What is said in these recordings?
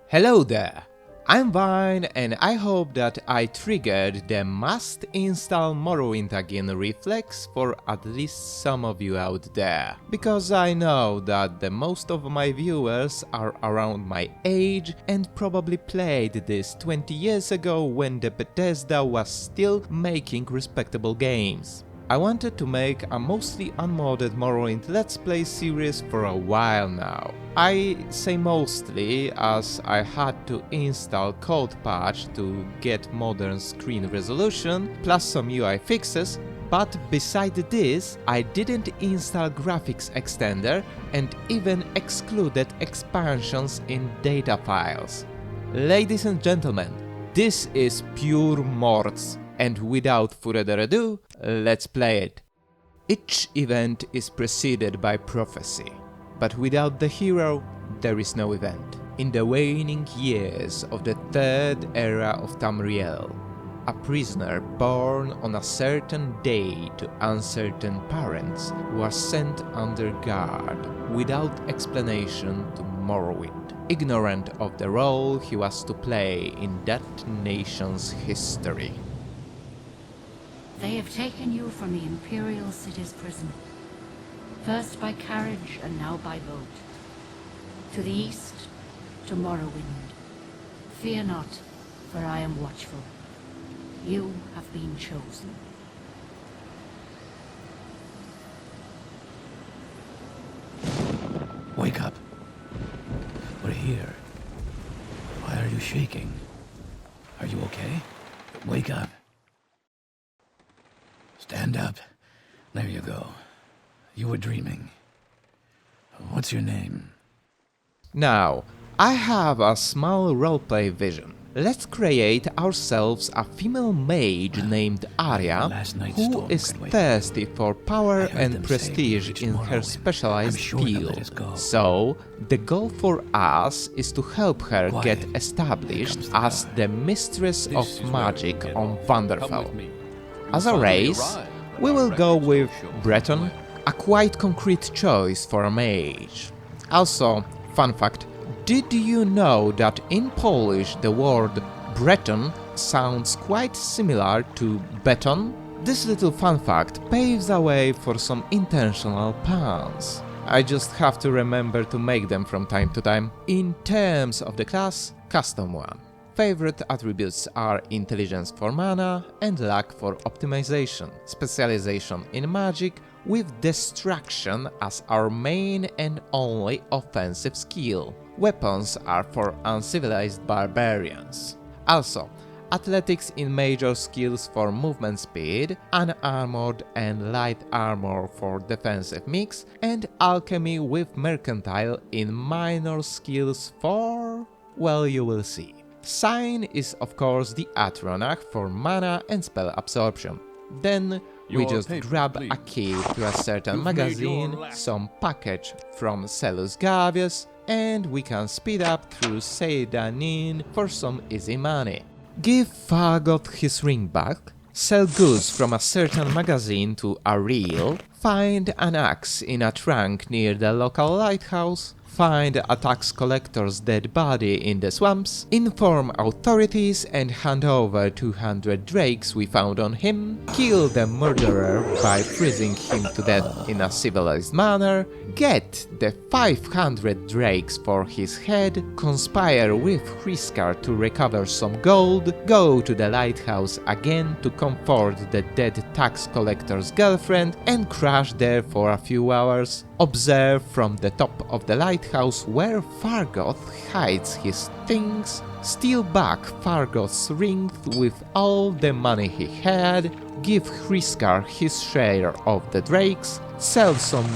Hello there! I'm Vine and I hope that I triggered the must install Morrowind again reflex for at least some of you out there, because I know that the most of my viewers are around my age and probably played this 20 years ago when the Bethesda was still making respectable games. I wanted to make a mostly unmodded Morrowind Let's Play series for a while now. I say mostly as I had to install code patch to get modern screen resolution, plus some UI fixes, but beside this, I didn't install graphics extender and even excluded expansions in data files. Ladies and gentlemen, this is pure Mords. And without further ado, let's play it. Each event is preceded by prophecy, but without the hero, there is no event. In the waning years of the third era of Tamriel, a prisoner born on a certain day to uncertain parents was sent under guard without explanation to Morrowind, ignorant of the role he was to play in that nation's history. They have taken you from the Imperial City's prison, first by carriage and now by boat. To the east, to Morrowind. Fear not, for I am watchful. You have been chosen. Wake up. We're here. Why are you shaking? Are you okay? Wake up. Stand up. There you go. You were dreaming. What's your name? Now, I have a small roleplay vision. Let's create ourselves a female mage named Arya, who is thirsty for power and prestige in her specialized field. So, the goal for us is to help her get established as the Mistress of Magic on Vanderfell. As a race, we will go with Breton, a quite concrete choice for a mage. Also, fun fact, did you know that in Polish the word Breton sounds quite similar to beton? This little fun fact paves the way for some intentional puns. I just have to remember to make them from time to time. In terms of the class, custom one. Favorite attributes are Intelligence for mana and Luck for optimization, specialization in magic with Destruction as our main and only offensive skill. Weapons are for uncivilized barbarians. Also, Athletics in major skills for movement speed, Unarmored and Light Armor for defensive mix, and Alchemy with Mercantile in minor skills for... well, you will see. Sign is of course the Atronach for mana and spell absorption. Then we just grab a key to a certain magazine, some package from Selus Gavius, and we can speed up through Seydanin for some easy money. Give Fagot his ring back, sell goods from a certain magazine to Ariel, find an axe in a trunk near the local lighthouse, find a tax collector's dead body in the swamps, inform authorities and hand over 200 drakes we found on him, kill the murderer by freezing him to death in a civilized manner, get the 500 drakes for his head, conspire with Hriskar to recover some gold, go to the lighthouse again to comfort the dead tax collector's girlfriend and crash there for a few hours, observe from the top of the lighthouse where Fargoth hides his things, steal back Fargoth's ring with all the money he had, give Hriskar his share of the drakes, sell some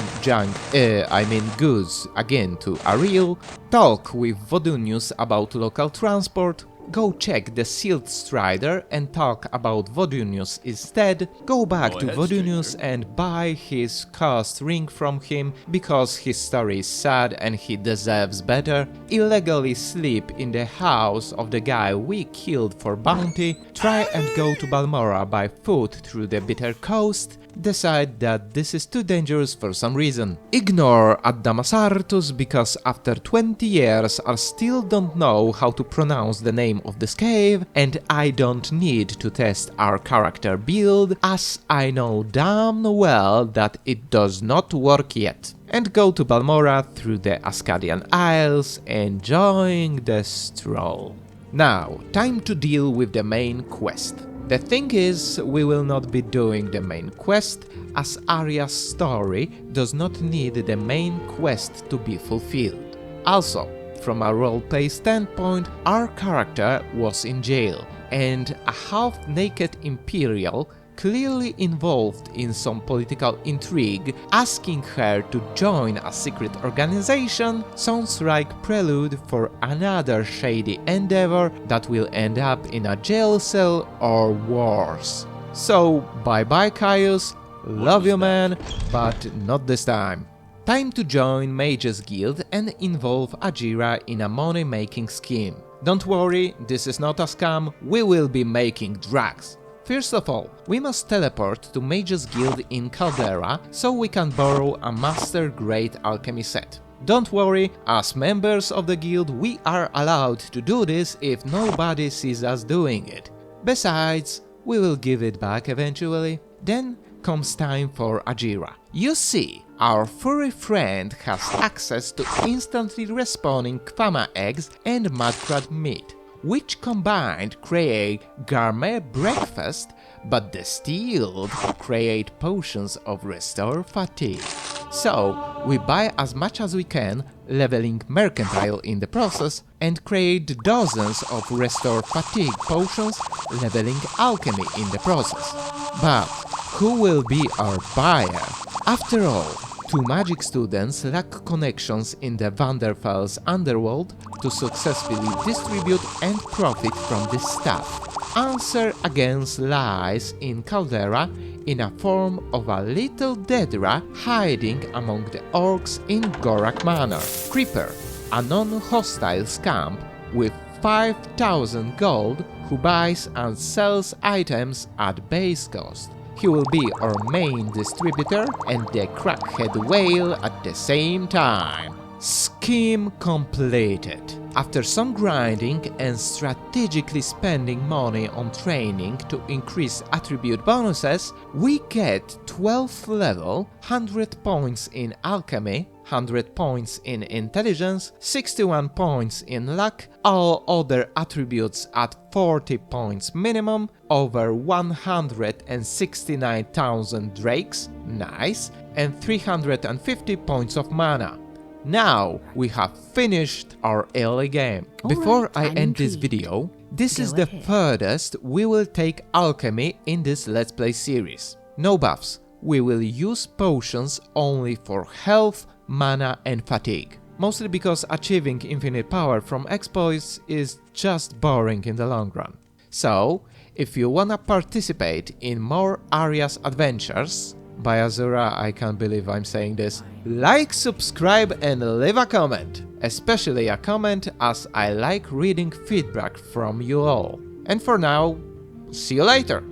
goods again to Ariel, talk with Vodunius about local transport, go check the Sealed Strider and talk about Vodunius instead, go back to Vodunius and buy his cursed ring from him because his story is sad and he deserves better, illegally sleep in the house of the guy we killed for bounty, try and go to Balmora by foot through the Bitter Coast, decide that this is too dangerous for some reason. Ignore Adamasartus because after 20 years I still don't know how to pronounce the name of this cave, and I don't need to test our character build as I know damn well that it does not work yet. And go to Balmora through the Ascadian Isles, enjoying the stroll. Now, time to deal with the main quest. The thing is, we will not be doing the main quest, as Arya's story does not need the main quest to be fulfilled. Also, from a roleplay standpoint, our character was in jail, and a half-naked Imperial clearly involved in some political intrigue, asking her to join a secret organization sounds like prelude for another shady endeavor that will end up in a jail cell or worse. So bye bye Caius, love you man, but not this time. Time to join Mage's Guild and involve Ajira in a money-making scheme. Don't worry, this is not a scam, we will be making drugs. First of all, we must teleport to Mage's Guild in Caldera so we can borrow a Master Grade Alchemy set. Don't worry, as members of the guild we are allowed to do this if nobody sees us doing it. Besides, we will give it back eventually. Then comes time for Ajira. You see, our furry friend has access to instantly respawning Kfama eggs and mudcrab meat, which combined create gourmet breakfast, but distilled create potions of restore fatigue. So, we buy as much as we can, leveling Mercantile in the process, and create dozens of restore fatigue potions, leveling Alchemy in the process. But who will be our buyer? After all, two magic students lack connections in the Vanderfell's underworld to successfully distribute and profit from this stuff. Answer against lies in Caldera in a form of a little Dedra hiding among the orcs in Gorak Manor. Creeper, a non-hostile scamp with 5,000 gold who buys and sells items at base cost. He will be our main distributor and the crackhead whale at the same time. Scheme completed. After some grinding and strategically spending money on training to increase attribute bonuses, we get 12th level, 100 points in alchemy, 100 points in intelligence, 61 points in luck, all other attributes at 40 points minimum, over 169,000 drakes, nice, and 350 points of mana. Now we have finished our early game. Before I end this video, this is the furthest we will take alchemy in this Let's Play series. No buffs, we will use potions only for health, mana and fatigue. Mostly because achieving infinite power from exploits is just boring in the long run. So, if you wanna participate in more Arya's adventures, by Azura, I can't believe I'm saying this, like, subscribe and leave a comment, especially a comment as I like reading feedback from you all. And for now, see you later!